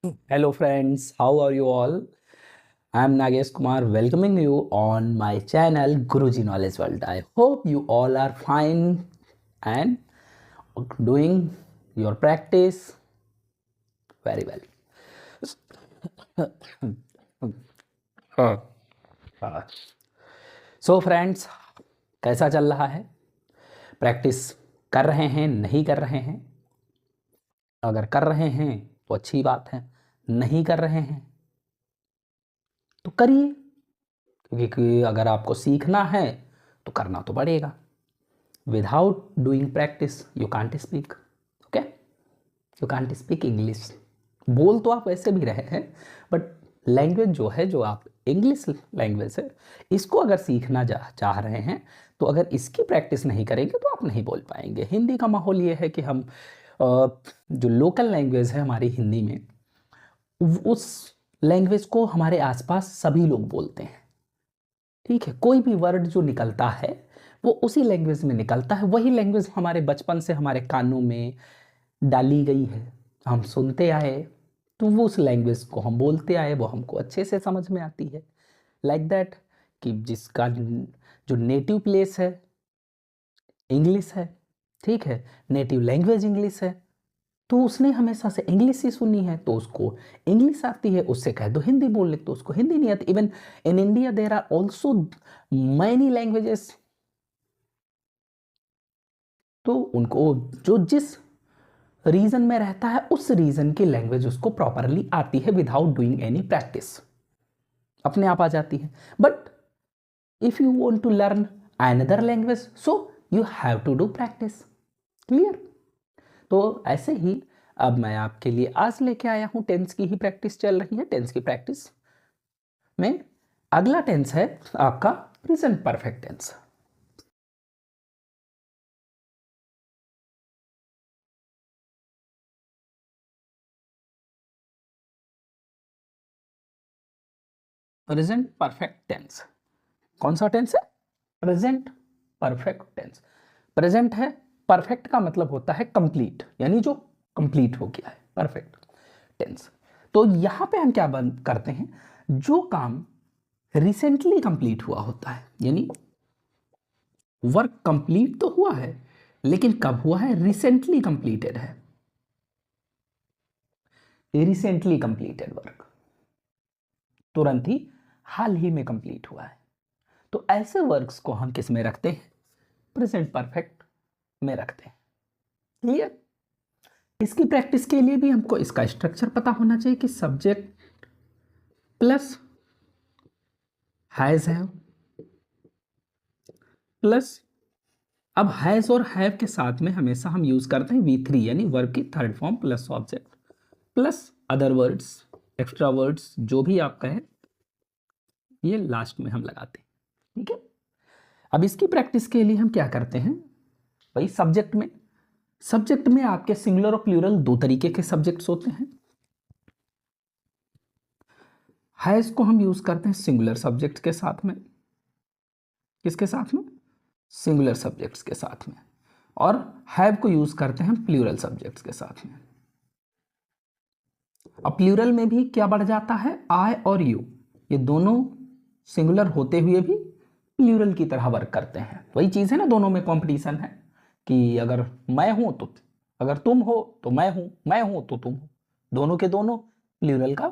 Hello friends, how are you all? I am Nagesh Kumar welcoming you on my channel Guruji Knowledge World. I hope you all are fine and doing your practice very well. So friends, कैसा चल रहा है? Practice कर रहे हैं, नहीं कर रहे हैं? अगर कर रहे हैं तो अच्छी बात है, नहीं कर रहे हैं तो करिए, क्योंकि अगर आपको सीखना है तो करना तो पड़ेगा. Without doing practice you can't speak. Okay, you can't speak English. बोल तो आप वैसे भी रहे हैं, बट लैंग्वेज जो है, जो आप इंग्लिश लैंग्वेज है, इसको अगर सीखना चाह रहे हैं तो अगर इसकी प्रैक्टिस नहीं करेंगे तो आप नहीं बोल पाएंगे. हिंदी का माहौल ये है कि हम जो लोकल लैंग्वेज है हमारी हिंदी में, उस लैंग्वेज को हमारे आसपास सभी लोग बोलते हैं. ठीक है, कोई भी वर्ड जो निकलता है वो उसी लैंग्वेज में निकलता है. वही लैंग्वेज हमारे बचपन से हमारे कानों में डाली गई है, हम सुनते आए, तो वो उस लैंग्वेज को हम बोलते आए, वो हमको अच्छे से समझ में आती है. लाइक दैट कि जिसका जो नेटिव प्लेस है इंग्लिश है, ठीक है, नेटिव लैंग्वेज इंग्लिश है, तो उसने हमेशा से इंग्लिश ही सुनी है, तो उसको इंग्लिश आती है. उससे कह दो हिंदी बोल ले तो उसको हिंदी नहीं आती. Even in India there are also many languages. तो उनको जो जिस रीजन में रहता है उस रीजन की लैंग्वेज उसको प्रॉपरली आती है विदाउट डूइंग एनी प्रैक्टिस, अपने आप आ जाती है. But if you want to learn another language so you have to do practice. Clear? तो ऐसे ही अब मैं आपके लिए आज लेके आया हूं, टेंस की ही प्रैक्टिस चल रही है. टेंस की प्रैक्टिस में अगला टेंस है आपका present perfect tense. Present perfect tense कौन सा टेंस है? Present perfect tense. प्रेजेंट है, परफेक्ट का मतलब होता है कंप्लीट, यानी जो कंप्लीट हो गया है, परफेक्ट टेंस. तो यहां पे हम क्या करते हैं, जो काम रिसेंटली कंप्लीट हुआ होता है, यानी वर्क कंप्लीट तो हुआ है लेकिन कब हुआ है? रिसेंटली कंप्लीटेड है. रिसेंटली कंप्लीटेड वर्क तुरंत ही, हाल ही में कंप्लीट हुआ है. तो ऐसे वर्क्स को हम किस में रखते हैं? प्रेजेंट परफेक्ट में रखते हैं. क्लियर? इसकी प्रैक्टिस के लिए भी हमको इसका स्ट्रक्चर पता होना चाहिए कि subject plus has have plus, अब हैज और हैव के साथ में हमेशा हम यूज करते हैं V3, यानी वर्ब की third form plus object plus other words, extra words, जो भी आप कहें, ये लास्ट में हम लगाते हैं. ठीक है, अब इसकी प्रैक्टिस के लिए हम क्या करते हैं भाई, सब्जेक्ट में आपके सिंगुलर और प्लूरल दो तरीके के सब्जेक्ट्स होते हैं. हैज को हम यूज करते हैं सिंगुलर सब्जेक्ट्स के साथ में. किसके साथ में? सिंगुलर सब्जेक्ट्स के साथ में. और हैव को यूज करते हैं प्लूरल सब्जेक्ट्स के साथ में. अब प्लूरल में भी क्या बढ़ जाता है? आई और यू, ये दोनों सिंगुलर होते हुए भी प्लूरल की तरह वर्क करते हैं. वही चीज है ना, दोनों में कंपटीशन है कि अगर मैं हूं तो, अगर तुम हो तो मैं हूं, मैं हूं तो तुम हो, दोनों के दोनों प्लूरल का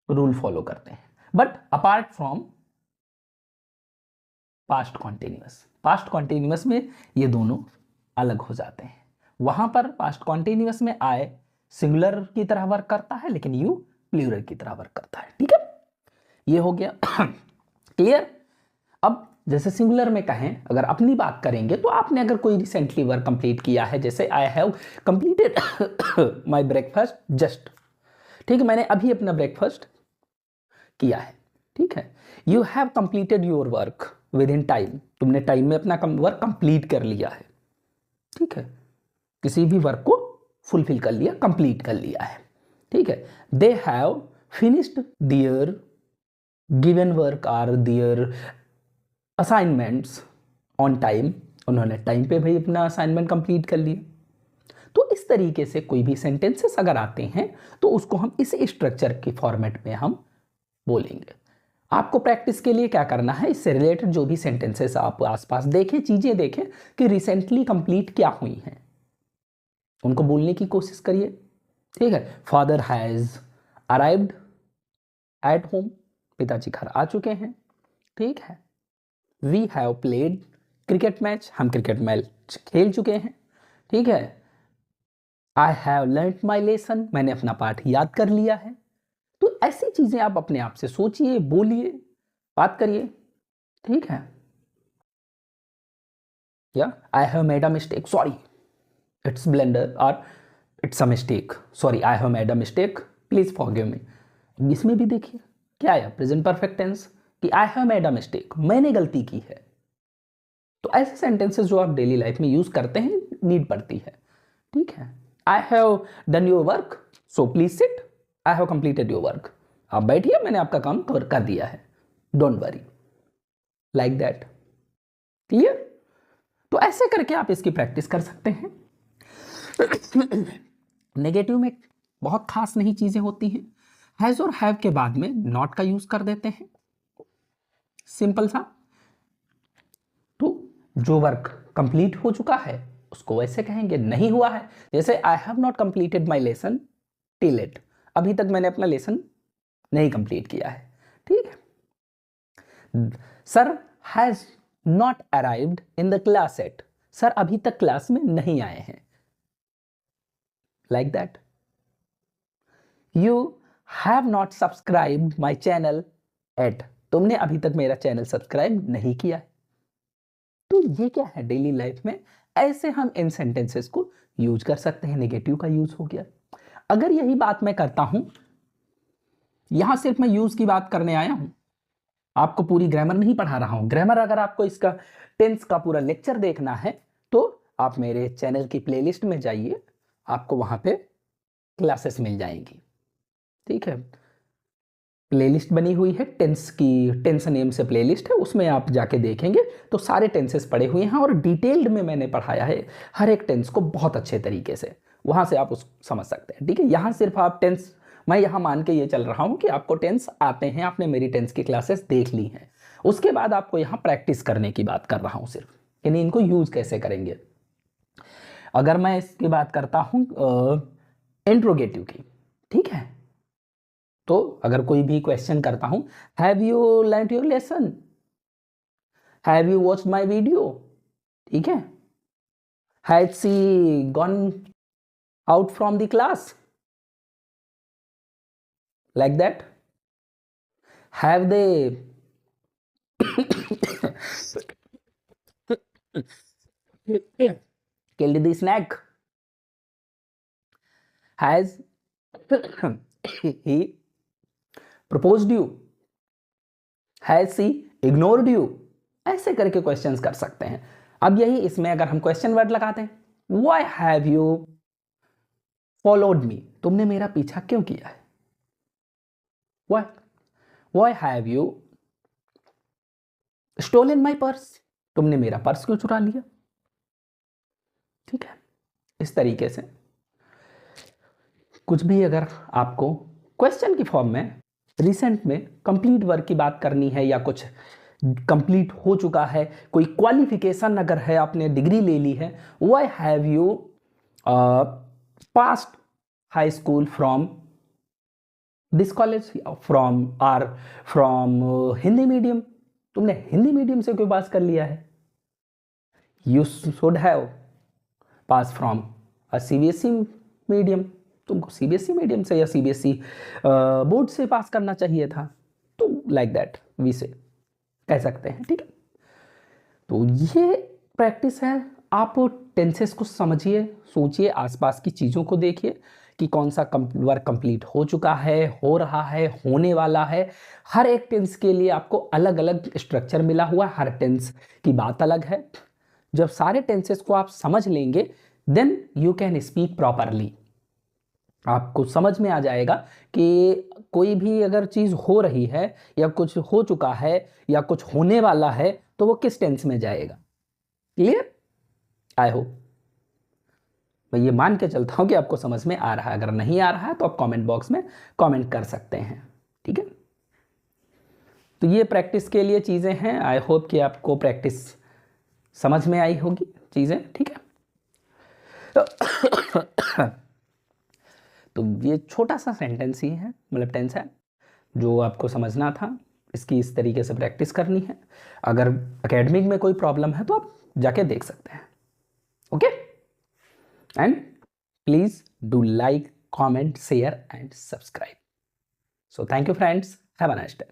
रूल फॉलो करते हैं. But apart from past continuous में ये दोनों अलग हो जाते हैं. वहां पर पास्ट कॉन्टिन्यूअस में आई सिंगुलर की तरह वर्क करता है लेकिन यू प्लूरल की तरह वर्क करता है. ठीक है, ये हो गया. क्लियर? अब जैसे सिंगुलर में कहें, अगर अपनी बात करेंगे तो आपने अगर कोई रिसेंटली वर्क कंप्लीट किया है, जैसे I have completed my breakfast just. ठीक है, मैंने अभी अपना ब्रेकफास्ट किया है. ठीक है, you have completed your work with in time, तुमने टाइम में अपना वर्क कंप्लीट कर लिया है. ठीक है, किसी भी वर्क को फुलफिल कर लिया, कंप्लीट कर लिया है. ठीक है, they have finished their given work or their assignments on time, उन्होंने टाइम पे भाई अपना असाइनमेंट कंप्लीट कर लिया. तो इस तरीके से कोई भी सेंटेंसेस अगर आते हैं तो उसको हम इस स्ट्रक्चर के फॉर्मेट में हम बोलेंगे। आपको प्रैक्टिस के लिए क्या करना है, इससे रिलेटेड जो भी सेंटेंसेस आप आसपास देखें, चीजें देखें कि रिसेंटली कंप्लीट क्या हुई हैं, उनको बोलने की कोशिश करिए। ठीक है, father has arrived at home, पिताजी घर आ चुके हैं। ठीक है, we have played cricket match, हम क्रिकेट मैच खेल चुके हैं। ठीक है, I have learned my lesson, मैंने अपना पाठ याद कर लिया है। तो ऐसी चीजें आप अपने आप से सोचिए, बोलिए, बात करिए। ठीक है, या I have made a mistake, sorry it's blunder, और it's a mistake, sorry I have made a mistake, please forgive me. इसमें भी देखिए क्या आया, प्रेजेंट परफेक्ट टेंस, कि I have made a mistake, मैंने गलती की है। तो ऐसे सेंटेंसेस जो आप डेली लाइफ में यूज करते हैं, नीड पड़ती है। ठीक है, I have done your work so please sit, I have completed your work, आप बैठिए मैंने आपका काम कर दिया है, don't worry, like that. Clear? तो ऐसे करके आप इसकी प्रैक्टिस कर सकते हैं। नेगेटिव में बहुत खास नहीं चीजें होती हैं, हैज और हैव के बाद में नॉट का यूज कर देते हैं, सिंपल सा। तो जो वर्क कंप्लीट हो चुका है उसको वैसे कहेंगे, नहीं हुआ है जैसे I have not completed my lesson till it, अभी तक मैंने अपना लेसन नहीं कंप्लीट किया है। ठीक है, sir has not arrived in the class yet, sir अभी तक क्लास में नहीं आए हैं, like that. You have not subscribed my channel yet, तुमने अभी तक मेरा चैनल सब्सक्राइब नहीं किया है। तो ये क्या है, डेली लाइफ में ऐसे हम इन सेंटेंसेस को यूज कर सकते हैं। नेगेटिव का यूज हो गया। अगर यही बात मैं करता हूं, यहां सिर्फ मैं यूज की बात करने आया हूं, आपको पूरी ग्रामर नहीं पढ़ा रहा हूं। ग्रामर अगर आपको इसका टेंस का पूरा लेक्चर देखना है तो आप मेरे चैनल की प्लेलिस्ट में जाइए, आपको वहां पे क्लासेस मिल जाएंगी। ठीक है, प्लेलिस्ट बनी हुई है टेंस की, टेंस नेम से प्लेलिस्ट है, उसमें आप जाके देखेंगे तो सारे टेंसेस पढ़े हुए हैं और डिटेल्ड में मैंने पढ़ाया है हर एक टेंस को बहुत अच्छे तरीके से, वहां से आप उस समझ सकते हैं। ठीक है, यहाँ सिर्फ आप टेंस, मैं यहाँ मान के ये चल रहा हूँ कि आपको टेंस आते हैं, आपने मेरी टेंस की क्लासेस देख ली हैं, उसके बाद आपको यहाँ प्रैक्टिस करने की बात कर रहा हूँ सिर्फ, यानी इनको यूज कैसे करेंगे। अगर मैं इसकी बात करता हूँ इंट्रोगेटिव की, ठीक है, तो अगर कोई भी क्वेश्चन करता हूं, have you learn your lesson, have you watched my video, ठीक है, has she gone out from the class, like that, have they killed the snack, has he proposed you, has she ignored you, ऐसे करके questions कर सकते हैं। अब यही इसमें अगर हम क्वेश्चन वर्ड लगाते हैं, why have you followed me, तुमने मेरा पीछा क्यों किया है, why have you stolen my purse, तुमने मेरा पर्स क्यों चुरा लिया। ठीक है, इस तरीके से कुछ भी अगर आपको क्वेश्चन की फॉर्म में रिसेंट में कंप्लीट वर्क की बात करनी है या कुछ कंप्लीट हो चुका है, कोई क्वालिफिकेशन अगर है, आपने डिग्री ले ली है, why have you passed high school from this college, from Hindi medium, तुमने हिंदी मीडियम से क्यों पास कर लिया है, you should have pass from a CBSE medium, तुमको सीबीएसई मीडियम से या सीबीएसई बोर्ड से पास करना चाहिए था। तो लाइक दैट वी से कह सकते हैं। ठीक है, तो ये प्रैक्टिस है, आप टेंसेस को समझिए, सोचिए, आसपास की चीज़ों को देखिए कि कौन सा वर्क कंप्लीट हो चुका है, हो रहा है, होने वाला है। हर एक टेंस के लिए आपको अलग अलग स्ट्रक्चर मिला हुआ है, हर टेंस की बात अलग है। जब सारे टेंसेस को आप समझ लेंगे then you can speak properly, आपको समझ में आ जाएगा कि कोई भी अगर चीज़ हो रही है या कुछ हो चुका है या कुछ होने वाला है तो वो किस टेंस में जाएगा। क्लियर? आई होप मैं ये मान के चलता हूँ कि आपको समझ में आ रहा है। अगर नहीं आ रहा है तो आप कमेंट बॉक्स में कमेंट कर सकते हैं, ठीक है। तो ये प्रैक्टिस के लिए चीज़ें हैं। आई होप कि आपको प्रैक्टिस समझ में आई होगी चीज़ें, ठीक है। तो ये छोटा सा सेंटेंस ही है, मतलब टेंस है, जो आपको समझना था। इसकी इस तरीके से प्रैक्टिस करनी है। अगर एकेडमिक में कोई प्रॉब्लम है तो आप जाके देख सकते हैं, okay. And please do like, comment, share and subscribe. So thank you friends, have a nice day.